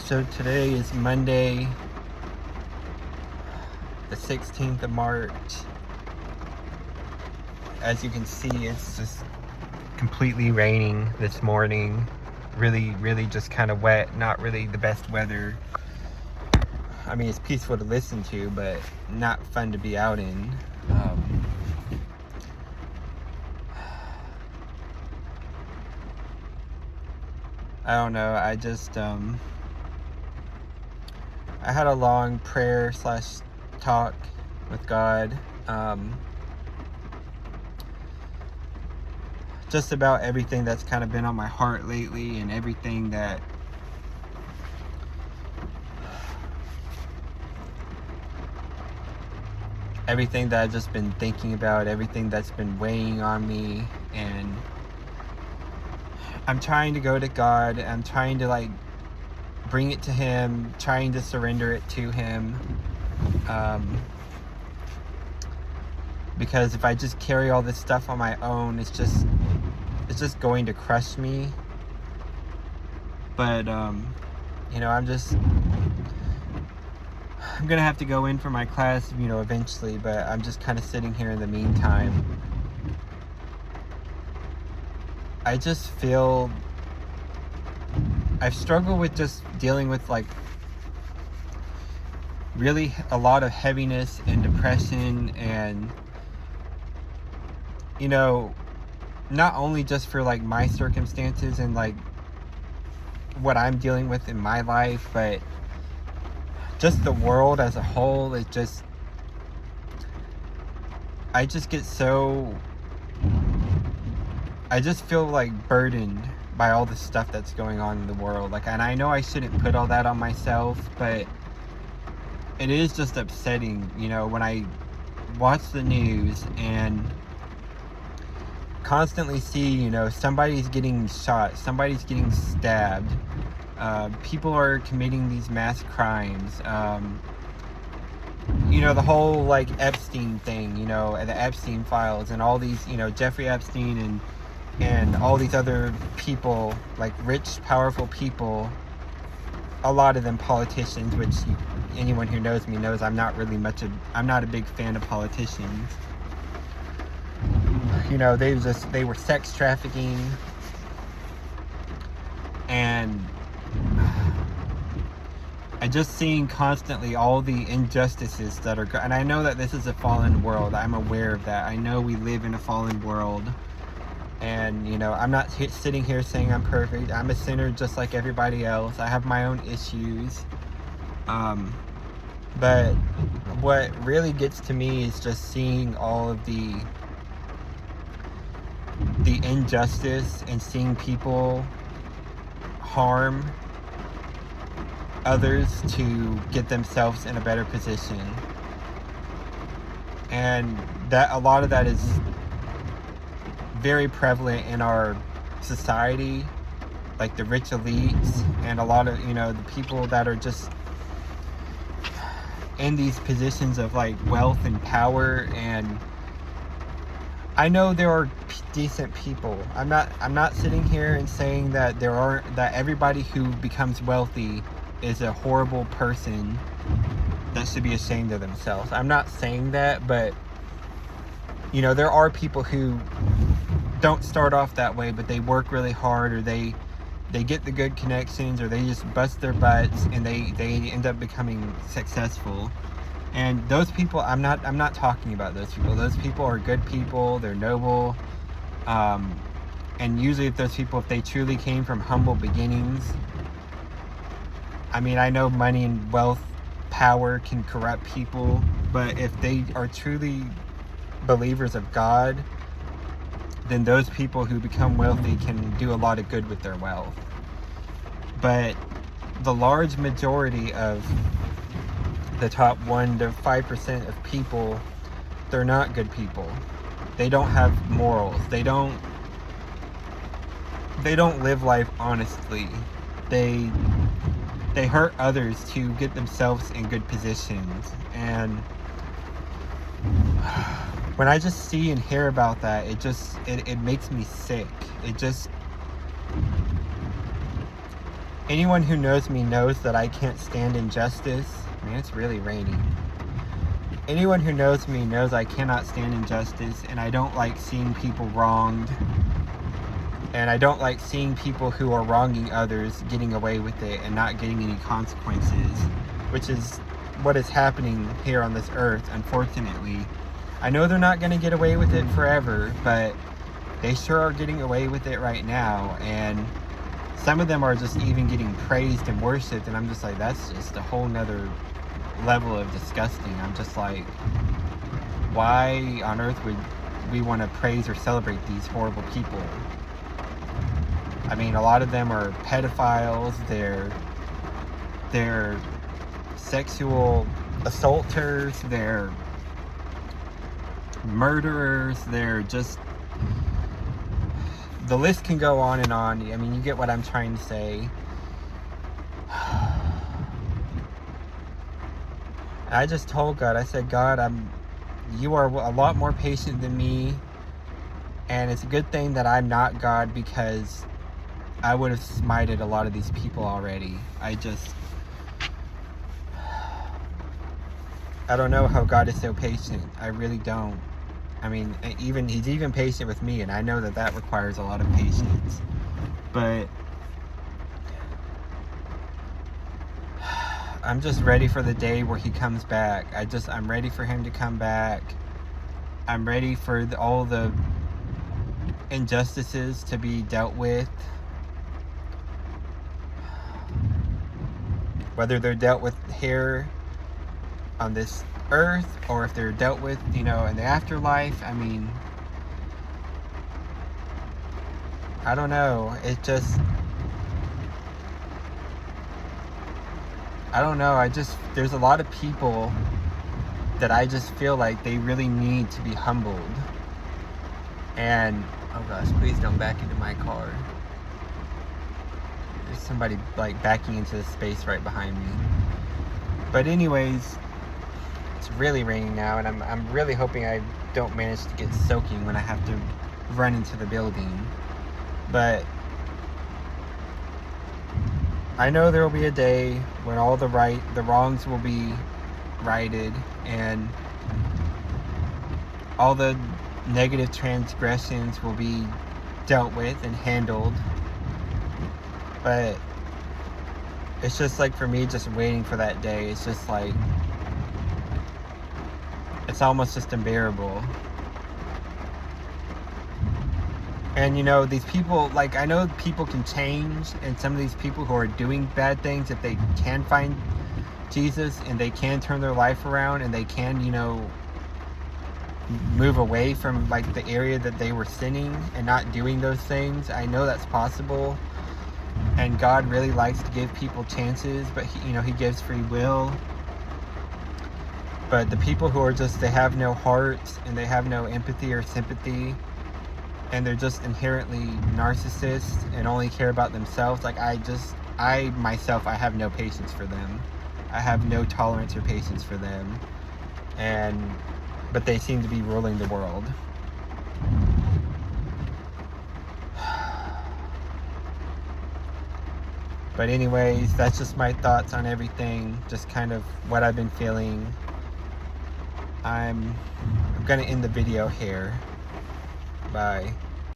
So today is Monday, the 16th of March. As you can see, it's just completely raining this morning. Really just kind of wet, not really the best weather. I mean, it's peaceful to listen to, but not fun to be out in. I don't know, I had a long prayer / talk with God, just about everything that's kind of been on my heart lately, and everything that I've just been thinking about, everything that's been weighing on me. And I'm trying to go to God. I'm trying to bring it to Him, trying to surrender it to Him. Because if I just carry all this stuff on my own, it's just going to crush me. But I'm gonna have to go in for my class, eventually, but I'm just kind of sitting here in the meantime. I just feel I've struggled with just dealing with really a lot of heaviness and depression, and not only just for my circumstances and what I'm dealing with in my life, but just the world as a whole. I just feel burdened by all the stuff that's going on in the world. And I know I shouldn't put all that on myself, but it is just upsetting, when I watch the news and constantly see, somebody's getting shot, somebody's getting stabbed, people are committing these mass crimes, the whole Epstein thing, the Epstein files, and all these, Jeffrey Epstein and all these other people, rich, powerful people, a lot of them politicians, which anyone who knows me knows I'm not a big fan of politicians. They were sex trafficking, and I just seeing constantly all the injustices that are and I know that this is a fallen world. I'm aware of that. I know we live in a fallen world, and I'm not sitting here saying I'm perfect. I'm a sinner just like everybody else. I have my own issues, but what really gets to me is just seeing all of the injustice, and seeing people harm others to get themselves in a better position. And that a lot of that is very prevalent in our society, the rich elites, and a lot of the people that are just in these positions of wealth and power. And I know there are decent people. I'm not sitting here and saying that that everybody who becomes wealthy is a horrible person that should be ashamed of themselves. I'm not saying that, but there are people who don't start off that way, but they work really hard, or they get the good connections, or they just bust their butts and they end up becoming successful. And those people, I'm not talking about those people. Those people are good people. They're noble. And usually if they truly came from humble beginnings, I mean, I know money and wealth, power can corrupt people, but if they are truly believers of God, then those people who become wealthy can do a lot of good with their wealth. But the large majority of the top 1 to 5% of people, they're not good people. They don't have morals. They don't live life honestly. They hurt others to get themselves in good positions. And when I just see and hear about that, it makes me sick. Anyone who knows me knows that I can't stand injustice. Man, it's really raining. Anyone who knows me knows I cannot stand injustice, and I don't like seeing people wronged. And I don't like seeing people who are wronging others getting away with it and not getting any consequences, which is what is happening here on this earth, unfortunately. I know they're not going to get away with it forever, but they sure are getting away with it right now. And some of them are just even getting praised and worshipped, and I'm just like, that's just a whole nother level of disgusting. I'm just like, why on earth would we want to praise or celebrate these horrible people? I mean, a lot of them are pedophiles, they're sexual assaulters, they're murderers, they're just, the list can go on and on. I mean, you get what I'm trying to say. I just told God, I said, God, you are a lot more patient than me, and it's a good thing that I'm not God, because I would have smited a lot of these people already. I don't know how God is so patient. I really don't. I mean, he's even patient with me, and I know that requires a lot of patience. But I'm just ready for the day where he comes back. I'm ready for him to come back. I'm ready for all the injustices to be dealt with. Whether they're dealt with here on this earth, or if they're dealt with, in the afterlife. I mean, I don't know. I don't know. There's a lot of people that I just feel like they really need to be humbled. And, oh gosh, please don't back into my car. There's somebody like backing into the space right behind me. But anyways, it's really raining now, and I'm really hoping I don't manage to get soaking when I have to run into the building. But I know there will be a day when all the wrongs will be righted, and all the negative transgressions will be dealt with and handled. But it's just like, for me, just waiting for that day, it's just like, it's almost just unbearable. And these people, like, I know people can change, and some of these people who are doing bad things, if they can find Jesus and they can turn their life around, and they can, move away from like the area that they were sinning and not doing those things. I know that's possible, and God really likes to give people chances, but he gives free will. But the people who are just, they have no heart, and they have no empathy or sympathy, and they're just inherently narcissists and only care about themselves, like, I myself have no patience for them. I have no tolerance or patience for them. But they seem to be ruling the world. But anyways, that's just my thoughts on everything, just kind of what I've been feeling. I'm gonna end the video here. Bye.